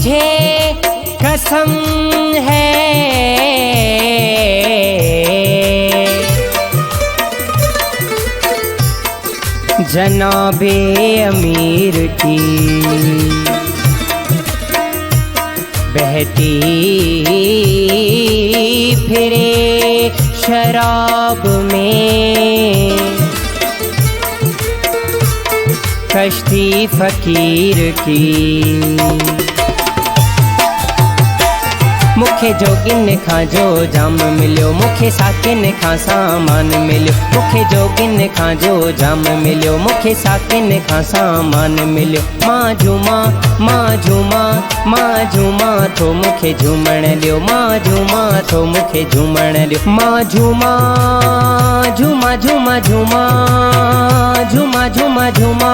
मुझे कसम है जनाबे अमीर की बहती फिरे शराब में कश्ती फकीर की। मुखे जोगिन खां जो जाम मिलियो, मुखे साकिन खां सामान मिलियो, मुखे जोगिन खां जो जाम मिलियो, मुखे साकिन खां सामान मिलियो। मां झूमा मां झूमा मां झूमा थो मुखे झूमण ॾियो, मां झूमा थो मुखे झूमण ॾियो। मां झूमा झूमा झूमा झूमा झूमा झूमा झूमा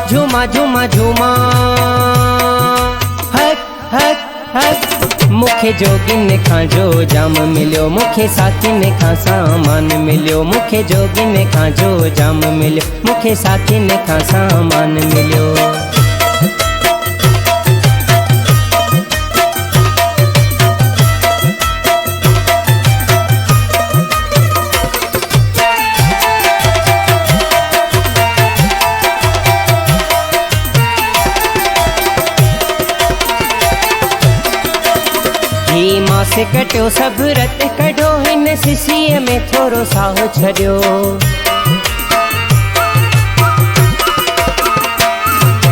झूमा झूमा झूमा हक हक हक। मुखे जोगिन खां जो जाम मिलियो, मुखे साकिन खां सामान मिलियो, मुखे जोगिन खां जो जाम मिलियो, मुखे साकिन खां सामान मिलियो। ही मां से कटियो सभु रत कढो, हिन सिसीअ में थोरो साहु छॾियो।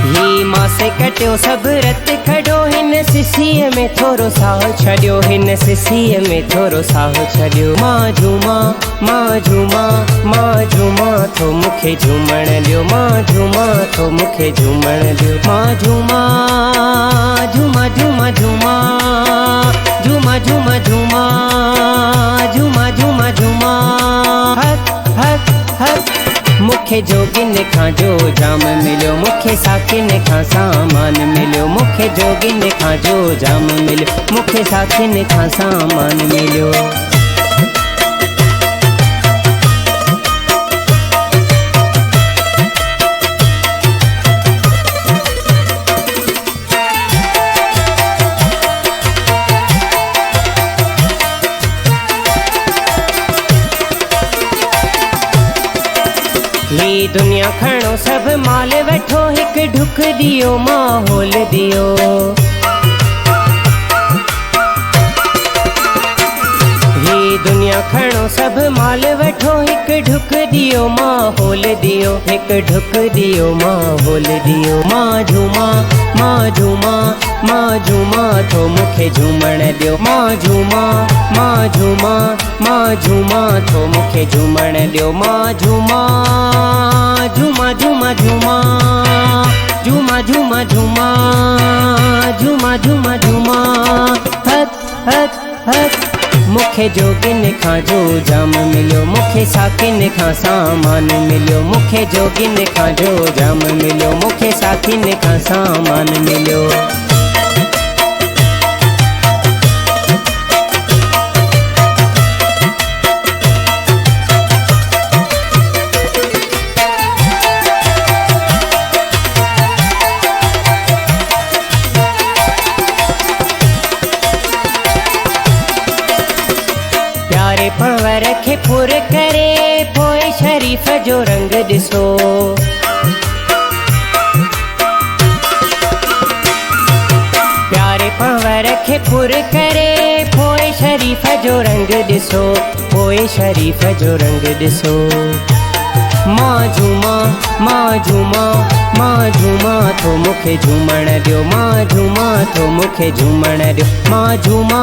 ही मां से कटियो सभु रत कढो, हिन सिसीअ में थोरो साहु छॾियो, हिन सिसीअ में थोरो साहु छॾियो। मां झूमा मां झूमा मां झूमा थो मुखे झूमण ॾियो, मां झूमा थो मुखे झूमण ॾियो। मां झूमा झूमा झूमा झूमा झूमा झूमा झूमा झूमा झूमा झूमा हक हक हक। मुखे जोगिन खां जो जाम मिलियो, मुखे साकिन खां सामान मिलियो, मुखे जोगिन खां जो जाम मिलियो, मुखे साकिन खां सामान मिलियो। ही दुनिया खणो सब माल वठो, हिक ढुक दियो माहौल दियो। ही दुनिया खणो सब माल वठो, हिक ढुक दियो माहौल दियो, हिक ढुक दियो माहौल दियो। मां झूमा मां झूमा मां झूमा थो मुखे झूमण ॾियो, मां झूमा मां झूमा मां झूमा थो मुखे झूमण ॾियो। मां झूमा झूमा झूमा झूमा झूमा झूमा झूमा झूमा झूमा झूमा हक हक हक। मुखे जोगिन खां जो जाम मिलियो, मुखे साकिन खां सामान मिलियो, मुखे जोगिन खां जो जाम मिलियो, मुखे साकिन खां सामान मिलियो। प्यारे पंवर खे फुर करे पोइ शरीफ़ जो रंग ॾिसो। प्यारे पंवर खे फुर करे पोइ शरीफ़ जो रंग ॾिसो, पोइ शरीफ़ जो रंग ॾिसो। मां झूमा मां झूमा मां झूमा थो मुखे झूमण ॾियो, मां झूमा थो मुखे झूमण ॾियो। मां झूमा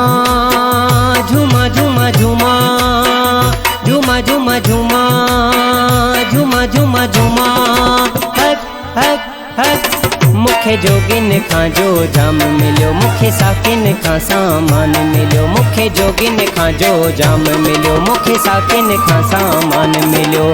झूमा झूमा झूमा झूमा झूमा झूमा झूमा झूमा झूमा हक हक हक। मुखे जोगिन खां जो जाम मिलियो, मुखे साकिन खां सामान मिलियो, मुखे जोगिन खां जो जाम मिलियो, मुखे साकिन खां सामान मिलियो।